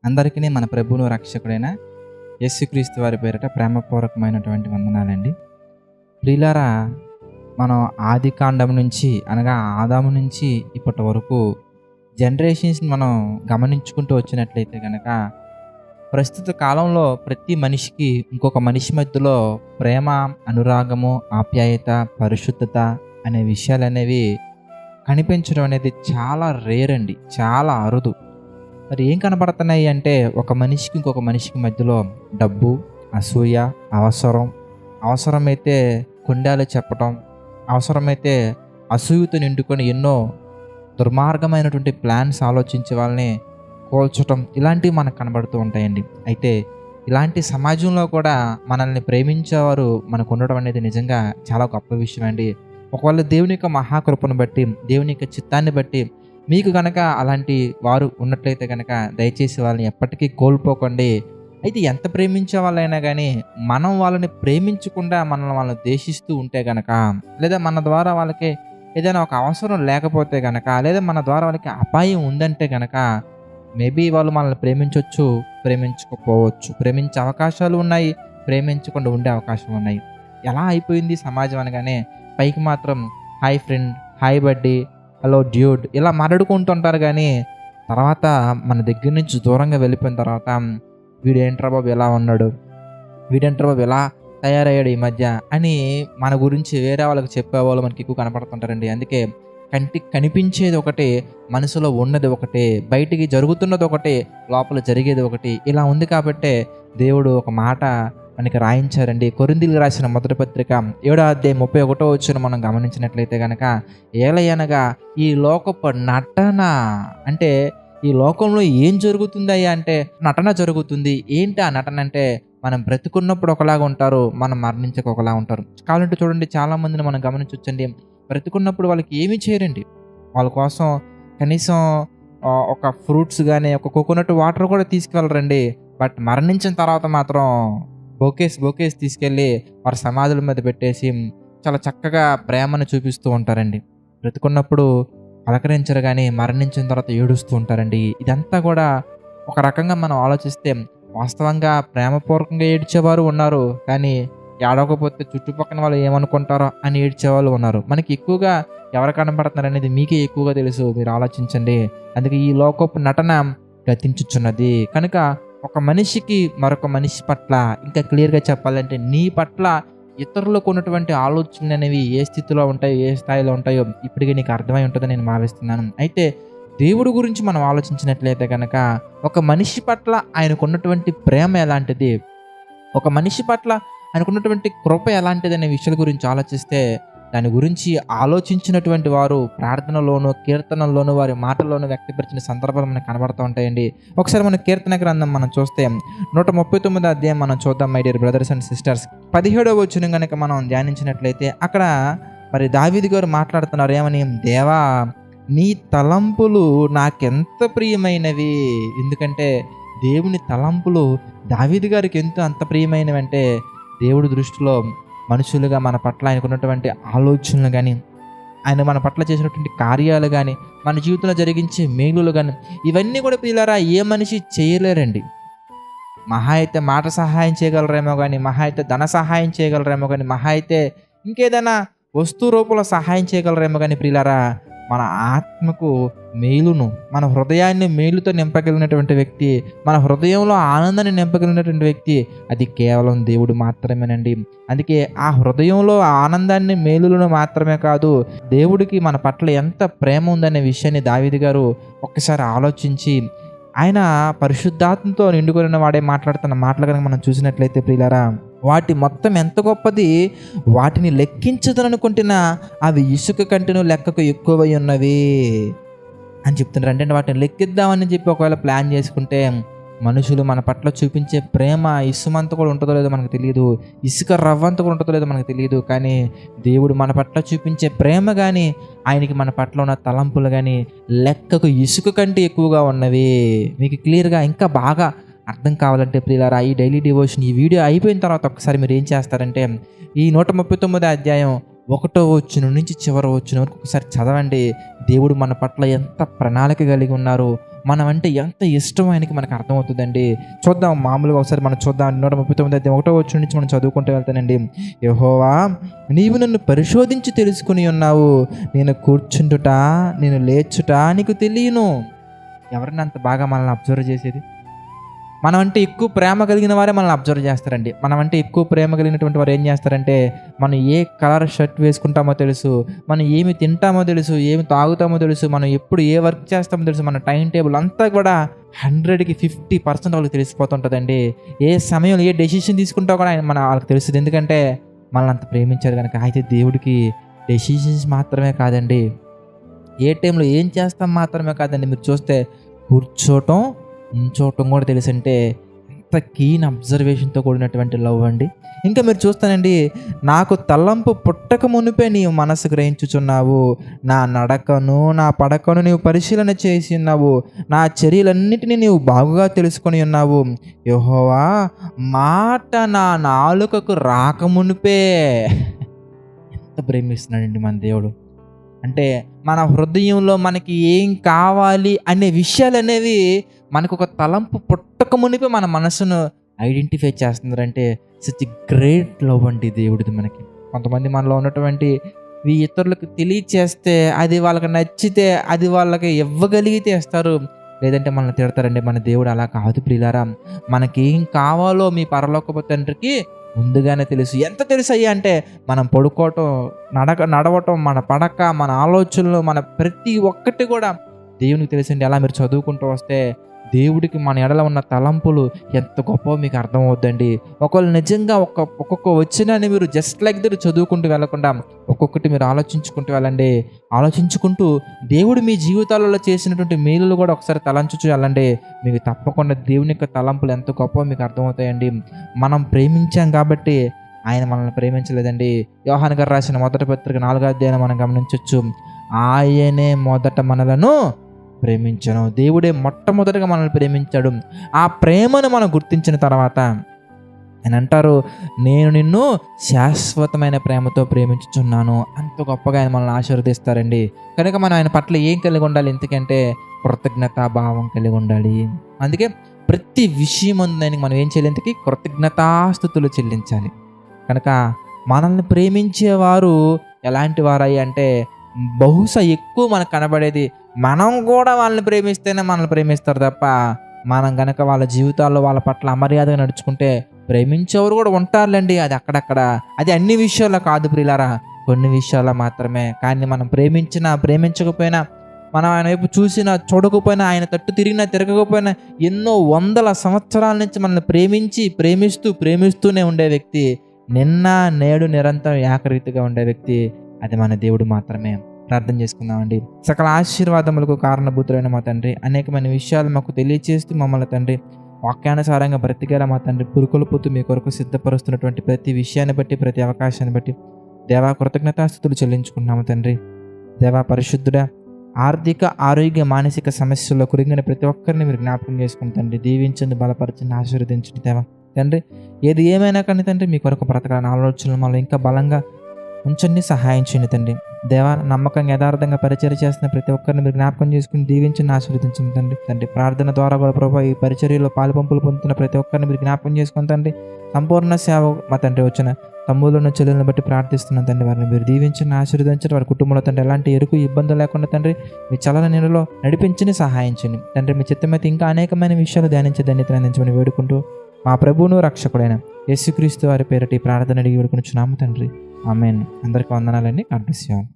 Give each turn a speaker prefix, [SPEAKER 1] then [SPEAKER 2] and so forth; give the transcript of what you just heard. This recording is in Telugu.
[SPEAKER 1] అందరికీ మన ప్రభువును రక్షకుడైన యేసుక్రీస్తు వారి పేరిట ప్రేమపూర్వకమైనటువంటి వందనాలండి. ప్రియులారా, మనం ఆది కాండం నుంచి అనగా ఆదాము నుంచి ఇప్పటి వరకు జనరేషన్స్ని మనం గమనించుకుంటూ వచ్చినట్లయితే కనుక ప్రస్తుత కాలంలో ప్రతి మనిషికి ఇంకొక మనిషి మధ్యలో ప్రేమ, అనురాగము, ఆప్యాయత, పరిశుద్ధత అనే విషయాలు అనేవి కనిపించడం అనేది చాలా రేర్ అండి, చాలా అరుదు. మరి ఏం కనబడుతున్నాయి అంటే, ఒక మనిషికి ఇంకొక మనిషికి మధ్యలో డబ్బు, అసూయ, అవసరమైతే కుండాలు చెప్పటం, అవసరమైతే అసూయతో నిండుకొని ఎన్నో దుర్మార్గమైనటువంటి ప్లాన్స్ ఆలోచించే వాళ్ళని కోల్చటం, ఇలాంటివి మనకు కనబడుతూ ఉంటాయండి. అయితే ఇలాంటి సమాజంలో కూడా మనల్ని ప్రేమించేవారు మనకు ఉండడం అనేది నిజంగా చాలా గొప్ప విషయం అండి. ఒకవేళ దేవుని యొక్క మహాకృపను బట్టి, దేవుని యొక్క చిత్తాన్ని బట్టి మీకు కనుక అలాంటి వారు ఉన్నట్లయితే కనుక దయచేసి వాళ్ళని ఎప్పటికీ కోల్పోకండి. అయితే ఎంత ప్రేమించే వాళ్ళైనా కానీ మనం వాళ్ళని ప్రేమించకుండా వాళ్ళని ద్వేషిస్తూ ఉంటే కనుక, లేదా మన ద్వారా వాళ్ళకి ఏదైనా ఒక అవసరం లేకపోతే కనుక, లేదా మన ద్వారా వాళ్ళకి అపాయం ఉందంటే కనుక మేబీ వాళ్ళు మనల్ని ప్రేమించవచ్చు, ప్రేమించకపోవచ్చు, ప్రేమించే అవకాశాలు ఉన్నాయి, ప్రేమించకుండా ఉండే అవకాశాలు ఉన్నాయి. ఎలా అయిపోయింది సమాజం అనగానే పైకి మాత్రం hi friend, hi buddy, hello dude ఇలా మాట్లాడుకుంటుంటారు. కానీ తర్వాత మన దగ్గర నుంచి దూరంగా వెళ్ళిపోయిన తర్వాత వీడేంట్రా బాబు ఎలా ఉన్నాడు, వీడేంట్రా బాబు ఎలా తయారయ్యాడు ఈ మధ్య అని మన గురించి వేరే వాళ్ళకి చెప్పేవాళ్ళు మనకి ఎక్కువ కనపడుతుంటారండి. అందుకే కంటికి కనిపించేది ఒకటి, మనసులో ఉన్నది ఒకటి, బయటికి జరుగుతున్నది ఒకటి, లోపల జరిగేది ఒకటి. ఇలా ఉంది కాబట్టే దేవుడు ఒక మాట మనకి రాయించారండి. కొరింథీయులకు రాసిన మొదటి పత్రిక 7వ అధ్యాయం 31వ వచనం మనం గమనించినట్లయితే కనుక, ఏలయనగా ఈ లోకపు నటన, అంటే ఈ లోకంలో ఏం జరుగుతుందయ్యా అంటే నటన జరుగుతుంది. ఏంటి ఆ నటన అంటే, మనం బ్రతుకున్నప్పుడు ఒకలాగా ఉంటారు, మనం మరణించక ఒకలా ఉంటారు. కావాలంటే చూడండి, చాలా మందిని మనం గమనించవచ్చండి. బ్రతుకున్నప్పుడు వాళ్ళకి ఏమీ చేయరండి, వాళ్ళ కోసం కనీసం ఒక ఫ్రూట్స్ కానీ ఒక కోకోనట్ వాటర్ కూడా తీసుకువెళ్ళరండి. బట్ మరణించిన తర్వాత మాత్రం బొకేస్ తీసుకెళ్ళి వారి సమాధుల మీద పెట్టేసి చాలా చక్కగా ప్రేమను చూపిస్తూ ఉంటారండి. బ్రతుకున్నప్పుడు పలకరించరు కానీ మరణించిన తర్వాత ఏడుస్తూ ఉంటారండి. ఇదంతా కూడా ఒక రకంగా మనం ఆలోచిస్తే వాస్తవంగా ప్రేమపూర్వకంగా ఏడ్చేవారు ఉన్నారు, కానీ ఏడవకపోతే చుట్టుపక్కల వాళ్ళు ఏమనుకుంటారో అని ఏడ్చేవాళ్ళు ఉన్నారు. మనకి ఎక్కువగా ఎవరు కనబడుతున్నారు అనేది మీకే ఎక్కువగా తెలుసు, మీరు ఆలోచించండి. అందుకే ఈ లోకపు నటన గతించుచున్నది కనుక ఒక మనిషికి మరొక మనిషి పట్ల, ఇంకా క్లియర్గా చెప్పాలంటే నీ పట్ల ఇతరులకు ఉన్నటువంటి ఆలోచనలు అనేవి ఏ స్థితిలో ఉంటాయో, ఏ స్థాయిలో ఉంటాయో ఇప్పటికీ నీకు అర్థమై ఉంటుందని నేను భావిస్తున్నాను. అయితే దేవుడి గురించి మనం ఆలోచించినట్లయితే కనుక ఒక మనిషి పట్ల ఆయనకున్నటువంటి ప్రేమ ఎలాంటిది, ఒక మనిషి పట్ల ఆయనకున్నటువంటి కృప ఎలాంటిది అనే విషయాల గురించి ఆలోచిస్తే, దాని గురించి ఆలోచించినటువంటి వారు ప్రార్థనలోను, కీర్తనల్లోను, వారి మాటల్లోనూ వ్యక్తపరిచిన సందర్భాలు మనకు కనబడుతూ ఉంటాయండి. ఒకసారి మన కీర్తన గ్రంథం మనం చూస్తే 139వ అధ్యాయం మనం చూద్దాం. My dear brothers and sisters, 17వ వచనం కనుక మనం ధ్యానించినట్లయితే అక్కడ మరి దావీదు గారు మాట్లాడుతున్నారు ఏమని, దేవా నీ తలంపులు నాకెంత ప్రియమైనవి. ఎందుకంటే దేవుని తలంపులు దావీదు గారికి అంత ప్రియమైనవి అంటే, దేవుడి దృష్టిలో మనుషులుగా మన పట్ల ఆయనకున్నటువంటి ఆలోచనలు కానీ, ఆయన మన పట్ల చేసినటువంటి కార్యాలు కానీ, మన జీవితంలో జరిగించే మేలులు కానీ, ఇవన్నీ కూడా పిల్లరా ఏ మనిషి చేయలేరండి. మహా అయితే మాట సహాయం చేయగలరేమో కానీ, మహా అయితే ధన సహాయం చేయగలరేమో కానీ, మహా అయితే ఇంకేదైనా వస్తు రూపంలో సహాయం చేయగలరేమో కానీ ప్రియులారా, మన ఆత్మకు మేలును, మన హృదయాన్ని మేలుతో నింపగలిగినటువంటి వ్యక్తి, మన హృదయంలో ఆనందాన్ని నింపగలిగినటువంటి వ్యక్తి అది కేవలం దేవుడు మాత్రమేనండి. అందుకే ఆ హృదయంలో ఆనందాన్ని, మేలులను మాత్రమే కాదు, దేవుడికి మన పట్ల ఎంత ప్రేమ ఉందనే విషయాన్ని దావీదు గారు ఒక్కసారి ఆలోచించి, ఆయన పరిశుద్ధాత్మతో నిండుకొనిన వాడే మాట్లాడుతున్న మాటలు కనుక మనం చూసినట్లయితే ప్రియులారా, వాటి మొత్తం ఎంత గొప్పది, వాటిని లెక్కించదనుకుంటున్నా అవి ఇసుక కంటెను లెక్కకు ఎక్కువై ఉన్నవి అని చెప్తున్నారు. అంటే వాటిని లెక్కిద్దామని చెప్పి ఒకవేళ ప్లాన్ చేసుకుంటే మనుషులు మన పట్ల చూపించే ప్రేమ ఇసుమంత కూడా ఉంటుందో లేదో మనకు తెలియదు, ఇసుక రవ్వంత కూడా ఉంటుందో లేదో మనకు తెలియదు. కానీ దేవుడు మన పట్ల చూపించే ప్రేమ కానీ, ఆయనకి మన పట్ల ఉన్న తలంపులు కానీ లెక్కకు ఇసుక కంటే ఎక్కువగా ఉన్నవి. మీకు క్లియర్గా ఇంకా బాగా అర్థం కావాలంటే ప్రియులారా, ఈ డైలీ డివోషన్ ఈ వీడియో అయిపోయిన తర్వాత ఒకసారి మీరు ఏం చేస్తారంటే, ఈ 139వ అధ్యాయం 1వ వచనం నుంచి చివరి వచనం వరకు ఒకసారి చదవండి. దేవుడు మన పట్ల ఎంత ప్రణాళిక కలిగి ఉన్నారు, మనం అంటే ఎంత ఇష్టం ఆయనకి మనకు అర్థమవుతుందండి. చూద్దాం, మామూలుగా ఒకసారి మనం చూద్దాం. 139 1వ వచనం నుంచి మనం చదువుకుంటూ వెళ్తానండి. యెహోవా, నీవు నన్ను పరిశోధించి తెలుసుకుని ఉన్నావు, నేను కూర్చుంటుట నేను లేచుట నీకు తెలియను. ఎవరిని అంత బాగా మనల్ని అబ్జర్వ్ చేసేది? మనం అంటే ఎక్కువ ప్రేమ కలిగిన వారే మనల్ని అబ్జర్వ్ చేస్తారండి. మనం అంటే ఎక్కువ ప్రేమ కలిగినటువంటి వారు ఏం చేస్తారంటే, మనం ఏ కలర్ షర్ట్ వేసుకుంటామో తెలుసు, మనం ఏమి తింటామో తెలుసు, ఏమి తాగుతామో తెలుసు, మనం ఎప్పుడు ఏ వర్క్ చేస్తామో తెలుసు, మన టైం టేబుల్ అంతా కూడా 100కి 50% వాళ్ళకి తెలిసిపోతుంటుందండి. ఏ సమయంలో ఏ డెసిషన్ తీసుకుంటా కూడా వాళ్ళకి తెలుస్తుంది. ఎందుకంటే మనల్ని అంత ప్రేమించారు కనుక. అయితే దేవుడికి డెసిషన్స్ మాత్రమే కాదండి, ఏ టైంలో ఏం చేస్తాం మాత్రమే కాదండి, మీరు చూస్తే కూర్చోవటం ఉంచోవటం కూడా తెలుసు. అంటే ఎంత కీన్ అబ్జర్వేషన్తో కూడినటువంటి లవ్ అండి. ఇంకా మీరు చూస్తానండి, నాకు తలంపు పుట్టక మునిపే నీవు మనసు గ్రహించుచున్నావు, నా నడకను నా పడకను నీవు పరిశీలన చేసి ఉన్నావు, నా చర్యలన్నిటినీ నీవు బాగుగా తెలుసుకొని ఉన్నావు. యెహోవా, మాట నా నాలుకకు రాకమునిపే. ఎంత ప్రేమిస్తున్నాడండి మన దేవుడు. అంటే మన హృదయంలో మనకి ఏం కావాలి అనే విషయాలు అనేవి మనకు ఒక తలంపు పుట్టక మునిపే మన మనసును ఐడెంటిఫై చేస్తున్నారంటే సచ్ గ్రేట్ లవ్ అండి దేవుడిది మనకి. కొంతమంది మనలో ఉన్నటువంటి ఇతరులకు తెలియచేస్తే, అది వాళ్ళకి నచ్చితే, అది వాళ్ళకి ఇవ్వగలిగితే ఇస్తారు, లేదంటే మనల్ని తిడతారండి. మన దేవుడు అలా కాదు ప్రియులారా. మనకేం కావాలో మీ పరలోకపు తండ్రికి ముందుగానే తెలుసు. ఎంత తెలుసు అయ్యా అంటే, మనం పడుకోవటం, నడవటం, మన పడక, మన ఆలోచనలు, మన ప్రతి ఒక్కటి కూడా దేవునికి తెలుసండి. అలా మీరు చదువుకుంటూ వస్తే దేవుడికి మన ఎడల ఉన్న తలంపులు ఎంత గొప్ప మీకు అర్థమవుద్దండి. ఒకవేళ నిజంగా ఒక్కొక్క వచనాన్ని మీరు జస్ట్ లైక్ దట్ చదువుకుంటూ వెళ్ళకుండా ఒక్కొక్కటి మీరు ఆలోచించుకుంటూ వెళ్ళండి. ఆలోచించుకుంటూ దేవుడు మీ జీవితాలలో చేసినటువంటి మేలులు కూడా ఒకసారి తలంచుచు వెళ్ళండి. మీకు తప్పకుండా దేవుని యొక్క తలంపులు ఎంత గొప్ప మీకు అర్థమవుతాయండి. మనం ప్రేమించాం కాబట్టి ఆయన మనల్ని ప్రేమించలేదండి. యోహాను గారు రాసిన మొదటి పత్రిక 4వ అధ్యాయం మనం గమనించవచ్చు. ఆయనే మొదట మనలను ప్రేమించను. దేవుడే మొట్టమొదటిగా మనల్ని ప్రేమించాడు. ఆ ప్రేమను మనం గుర్తించిన తర్వాత ఆయన అంటారు, నేను నిన్ను శాశ్వతమైన ప్రేమతో ప్రేమించుచున్నాను. అంత గొప్పగా ఆయన మనల్ని ఆశీర్వదిస్తారండి. కనుక మనం ఆయన పట్ల ఏం కలిగి ఉండాలి? ఎందుకంటే కృతజ్ఞతాభావం కలిగి ఉండాలి. అందుకే ప్రతి విషయం ఉందని మనం ఏం చేయాలి? ఎందుకు కృతజ్ఞతాస్తుతులు చెల్లించాలి. కనుక మనల్ని ప్రేమించేవారు ఎలాంటి వారయ్యి అంటే, బహుశా ఎక్కువ మనకు కనబడేది మనం కూడా వాళ్ళని ప్రేమిస్తేనే మనల్ని ప్రేమిస్తారు తప్ప, మనం కనుక వాళ్ళ జీవితాల్లో వాళ్ళ పట్ల అమర్యాదగా నడుచుకుంటే ప్రేమించేవారు కూడా ఉంటారులేండి. అది అక్కడక్కడ, అది అన్ని విషయాల్లో కాదు ప్రియులారా, కొన్ని విషయాల్లో మాత్రమే. కానీ మనం ప్రేమించినా ప్రేమించకపోయినా, మనం ఆయన వైపు చూసినా చూడకపోయినా, ఆయన తట్టు తిరిగినా తిరగకపోయినా, ఎన్నో వందల సంవత్సరాల నుంచి మనల్ని ప్రేమిస్తూనే ఉండే వ్యక్తి, నిన్న నేడు నిరంతరం ఏకరీతిగా ఉండే వ్యక్తి, అది మన దేవుడు మాత్రమే. ప్రార్థన చేసుకుందామండి. సకల ఆశీర్వాదములకు కారణభూతులైన మా తండ్రి, అనేకమైన విషయాలు మాకు తెలియచేస్తూ మమ్మల్ని తండ్రి వాక్యానుసారంగా బ్రతికేలా మా తండ్రి పురుకొల్పుతూ మీ కొరకు సిద్ధపరుస్తున్నటువంటి ప్రతి విషయాన్ని బట్టి, ప్రతి అవకాశాన్ని బట్టి దేవా కృతజ్ఞతాస్తుతులు చెల్లించుకున్నాము తండ్రి. దేవా పరిశుద్ధుడా, ఆర్థిక, ఆరోగ్య, మానసిక సమస్యల్లో కురింగిన ప్రతి ఒక్కరిని మీరు జ్ఞాపకం చేసుకుని తండ్రి దీవించండి, బలపరచండి, ఆశీర్వదించండి దేవా. తండ్రి ఏది ఏమైనా కానీ తండ్రి మీ కొరకు బ్రతకాలని ఆలోచనలు మాలో ఇంకా బలంగా ఉంచండి, సహాయం చేయండి తండ్రి. దేవా, నమ్మకంగా యథార్థంగా పరిచర్య చేస్తున్న ప్రతి ఒక్కరిని మీరు జ్ఞాపకం చేసుకుని దీవించండి, ఆశీర్వదించండి తండ్రి. తండ్రి ప్రార్థన ద్వారా కూడా ప్రభావ ఈ పరిచర్యలో పాలుపంపులు పొందుతున్న ప్రతి ఒక్కరిని మీరు జ్ఞాపకం చేసుకుని తండ్రి. సంపూర్ణ సేవ మా తండ్రి వచ్చిన తమ్ములను చెల్లెలను బట్టి ప్రార్థిస్తున్నాను తండ్రి. వారిని మీరు దీవించండి, ఆశీర్వదించండి. వారి కుటుంబంలో తండ్రి ఎలాంటి ఎరుకు ఇబ్బందులు లేకుండా తండ్రి మీ చలన నీళ్ళలో నడిపించండి, సహాయం చేయండి తండ్రి. మీ చిత్తమైతే ఇంకా అనేకమైన విషయాలు ధ్యానించి ధన్యతను అందించమని వేడుకుంటూ మా ప్రభువును రక్షకుడైన యేసుక్రీస్తు వారి పేరటి ప్రార్థన అడిగి వేడుకొనుచున్నాము తండ్రి. ఆమేన్. అందరికీ వందనాలండి. God bless you all.